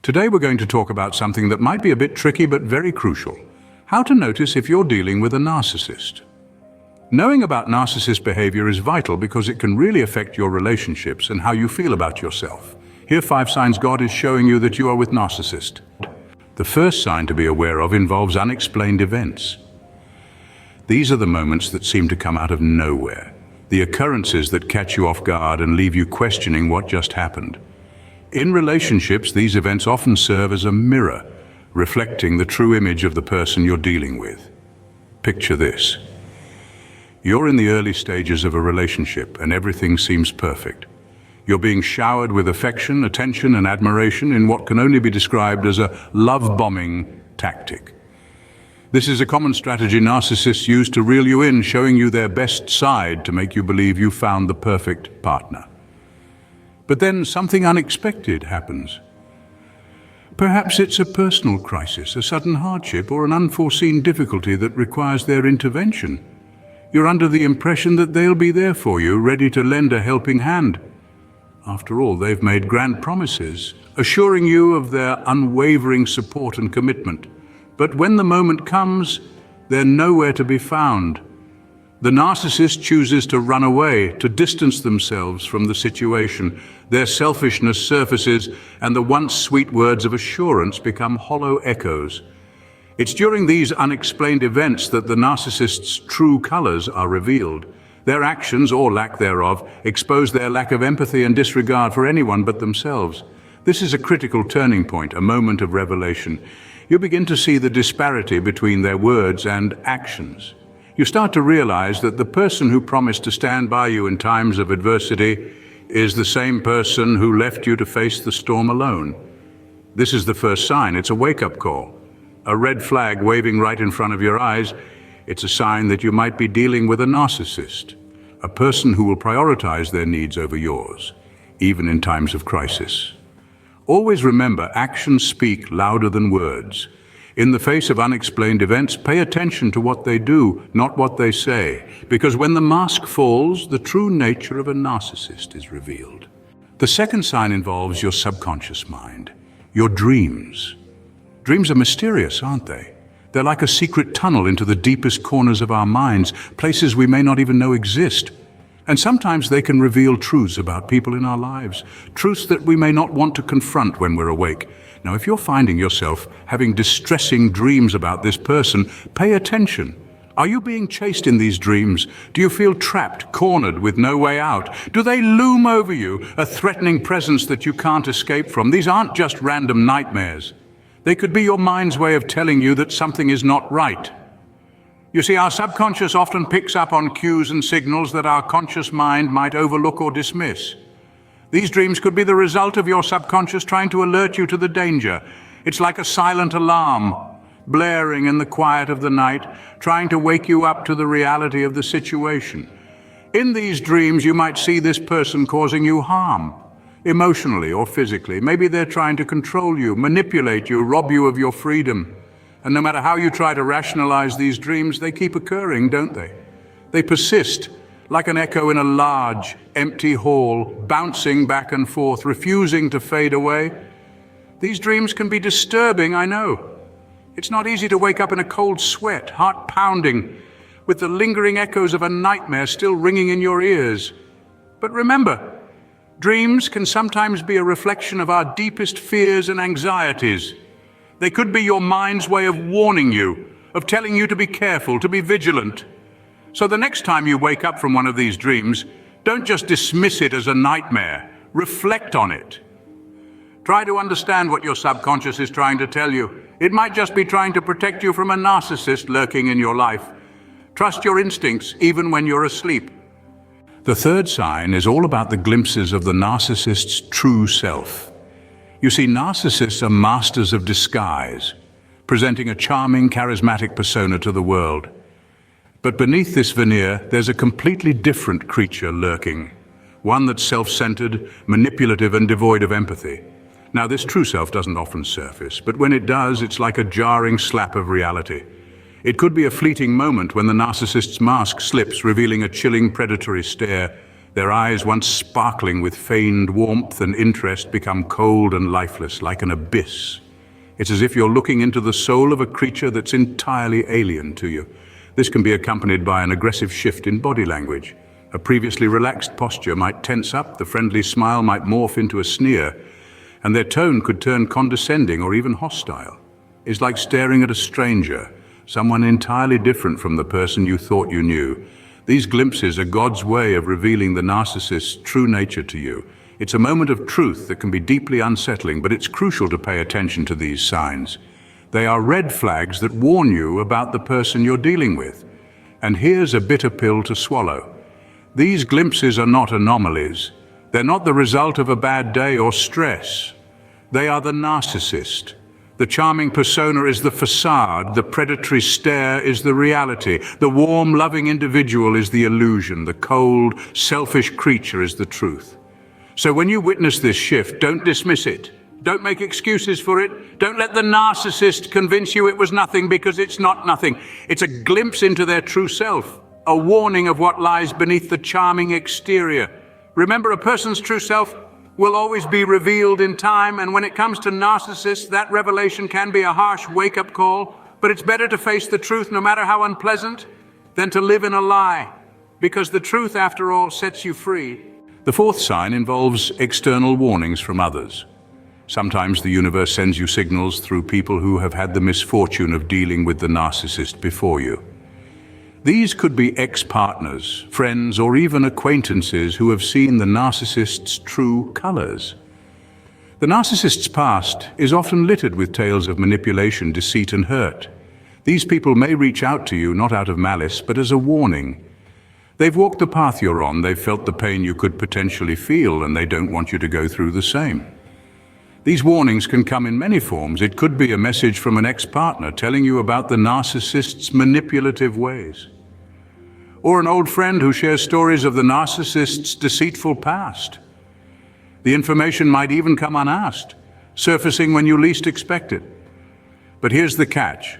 Today we're going to talk about something that might be a bit tricky but very crucial. How to notice if you're dealing with a narcissist. Knowing about narcissist behavior is vital because it can really affect your relationships and how you feel about yourself. Here are 5 signs God is showing you that you are with narcissist. The first sign to be aware of involves unexplained events. These are the moments that seem to come out of nowhere. The occurrences that catch you off guard and leave you questioning what just happened. In relationships, these events often serve as a mirror, reflecting the true image of the person you're dealing with. Picture this. You're in the early stages of a relationship and everything seems perfect. You're being showered with affection, attention, and admiration in what can only be described as a love-bombing tactic. This is a common strategy narcissists use to reel you in, showing you their best side to make you believe you found the perfect partner. But then something unexpected happens. Perhaps it's a personal crisis, a sudden hardship, or an unforeseen difficulty that requires their intervention. You're under the impression that they'll be there for you, ready to lend a helping hand. After all, they've made grand promises, assuring you of their unwavering support and commitment. But when the moment comes, they're nowhere to be found. The narcissist chooses to run away, to distance themselves from the situation. Their selfishness surfaces, and the once sweet words of assurance become hollow echoes. It's during these unexplained events that the narcissist's true colors are revealed. Their actions, or lack thereof, expose their lack of empathy and disregard for anyone but themselves. This is a critical turning point, a moment of revelation. You begin to see the disparity between their words and actions. You start to realize that the person who promised to stand by you in times of adversity is the same person who left you to face the storm alone. This is the first sign. It's a wake-up call. A red flag waving right in front of your eyes. It's a sign that you might be dealing with a narcissist, a person who will prioritize their needs over yours, even in times of crisis. Always remember, actions speak louder than words. In the face of unexplained events, pay attention to what they do, not what they say, because when the mask falls, the true nature of a narcissist is revealed. The second sign involves your subconscious mind, your dreams. Dreams are mysterious, aren't they? They're like a secret tunnel into the deepest corners of our minds, places we may not even know exist. And sometimes they can reveal truths about people in our lives, truths that we may not want to confront when we're awake. Now, if you're finding yourself having distressing dreams about this person, pay attention. Are you being chased in these dreams? Do you feel trapped, cornered, with no way out? Do they loom over you, a threatening presence that you can't escape from? These aren't just random nightmares. They could be your mind's way of telling you that something is not right. You see, our subconscious often picks up on cues and signals that our conscious mind might overlook or dismiss. These dreams could be the result of your subconscious trying to alert you to the danger. It's like a silent alarm, blaring in the quiet of the night, trying to wake you up to the reality of the situation. In these dreams, you might see this person causing you harm, emotionally or physically. Maybe they're trying to control you, manipulate you, rob you of your freedom. And no matter how you try to rationalize these dreams, they keep occurring, don't they? They persist, like an echo in a large, empty hall, bouncing back and forth, refusing to fade away. These dreams can be disturbing, I know. It's not easy to wake up in a cold sweat, heart pounding, with the lingering echoes of a nightmare still ringing in your ears. But remember, dreams can sometimes be a reflection of our deepest fears and anxieties. They could be your mind's way of warning you, of telling you to be careful, to be vigilant. So the next time you wake up from one of these dreams, don't just dismiss it as a nightmare. Reflect on it. Try to understand what your subconscious is trying to tell you. It might just be trying to protect you from a narcissist lurking in your life. Trust your instincts, even when you're asleep. The third sign is all about the glimpses of the narcissist's true self. You see, narcissists are masters of disguise, presenting a charming, charismatic persona to the world. But beneath this veneer, there's a completely different creature lurking, one that's self-centered, manipulative, and devoid of empathy. Now, this true self doesn't often surface, but when it does, it's like a jarring slap of reality. It could be a fleeting moment when the narcissist's mask slips, revealing a chilling, predatory stare, Their eyes, once sparkling with feigned warmth and interest, become cold and lifeless, like an abyss. It's as if you're looking into the soul of a creature that's entirely alien to you. This can be accompanied by an aggressive shift in body language. A previously relaxed posture might tense up, the friendly smile might morph into a sneer, and their tone could turn condescending or even hostile. It's like staring at a stranger, someone entirely different from the person you thought you knew. These glimpses are God's way of revealing the narcissist's true nature to you. It's a moment of truth that can be deeply unsettling, but it's crucial to pay attention to these signs. They are red flags that warn you about the person you're dealing with. And here's a bitter pill to swallow. These glimpses are not anomalies. They're not the result of a bad day or stress. They are the narcissist. The charming persona is the facade, the predatory stare is the reality, the warm, loving individual is the illusion, the cold, selfish creature is the truth. So when you witness this shift, don't dismiss it. Don't make excuses for it. Don't let the narcissist convince you it was nothing, because it's not nothing. It's a glimpse into their true self, a warning of what lies beneath the charming exterior. Remember, a person's true self will always be revealed in time, and when it comes to narcissists, that revelation can be a harsh wake-up call, but it's better to face the truth, no matter how unpleasant, than to live in a lie, because the truth, after all, sets you free. The fourth sign involves external warnings from others. Sometimes the universe sends you signals through people who have had the misfortune of dealing with the narcissist before you. These could be ex-partners, friends, or even acquaintances who have seen the narcissist's true colors. The narcissist's past is often littered with tales of manipulation, deceit, and hurt. These people may reach out to you not out of malice, but as a warning. They've walked the path you're on, they've felt the pain you could potentially feel, and they don't want you to go through the same. These warnings can come in many forms. It could be a message from an ex-partner telling you about the narcissist's manipulative ways. Or an old friend who shares stories of the narcissist's deceitful past. The information might even come unasked, surfacing when you least expect it. But here's the catch.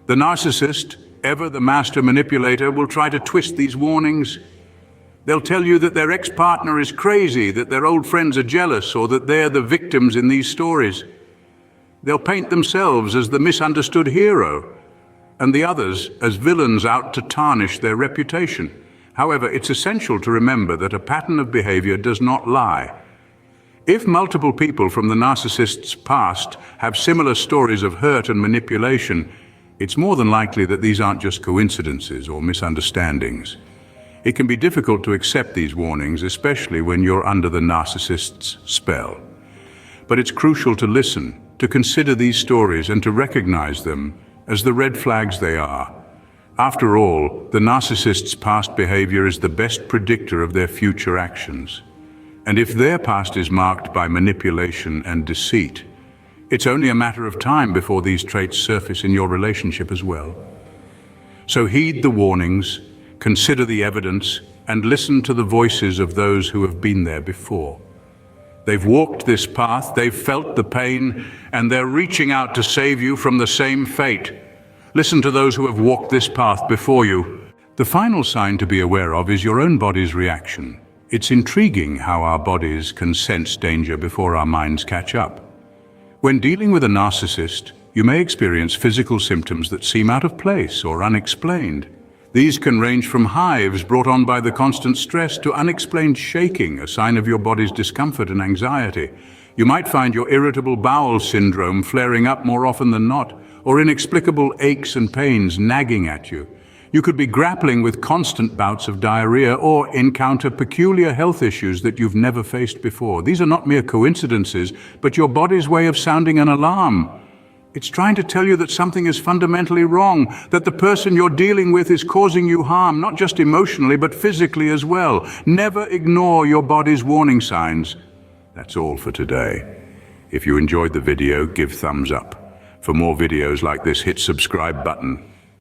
The narcissist, ever the master manipulator, will try to twist these warnings. They'll tell you that their ex-partner is crazy, that their old friends are jealous, or that they're the victims in these stories. They'll paint themselves as the misunderstood hero, and the others as villains out to tarnish their reputation. However, it's essential to remember that a pattern of behavior does not lie. If multiple people from the narcissist's past have similar stories of hurt and manipulation, it's more than likely that these aren't just coincidences or misunderstandings. It can be difficult to accept these warnings, especially when you're under the narcissist's spell. But it's crucial to listen, to consider these stories, and to recognize them as the red flags they are. After all, the narcissist's past behavior is the best predictor of their future actions. And if their past is marked by manipulation and deceit, it's only a matter of time before these traits surface in your relationship as well. So heed the warnings, consider the evidence, and listen to the voices of those who have been there before. They've walked this path, they've felt the pain, and they're reaching out to save you from the same fate. Listen to those who have walked this path before you. The final sign to be aware of is your own body's reaction. It's intriguing how our bodies can sense danger before our minds catch up. When dealing with a narcissist, you may experience physical symptoms that seem out of place or unexplained. These can range from hives brought on by the constant stress to unexplained shaking, a sign of your body's discomfort and anxiety. You might find your irritable bowel syndrome flaring up more often than not, or inexplicable aches and pains nagging at you. You could be grappling with constant bouts of diarrhea or encounter peculiar health issues that you've never faced before. These are not mere coincidences, but your body's way of sounding an alarm. It's trying to tell you that something is fundamentally wrong, that the person you're dealing with is causing you harm, not just emotionally, but physically as well. Never ignore your body's warning signs. That's all for today. If you enjoyed the video, give thumbs up. For more videos like this, hit subscribe button.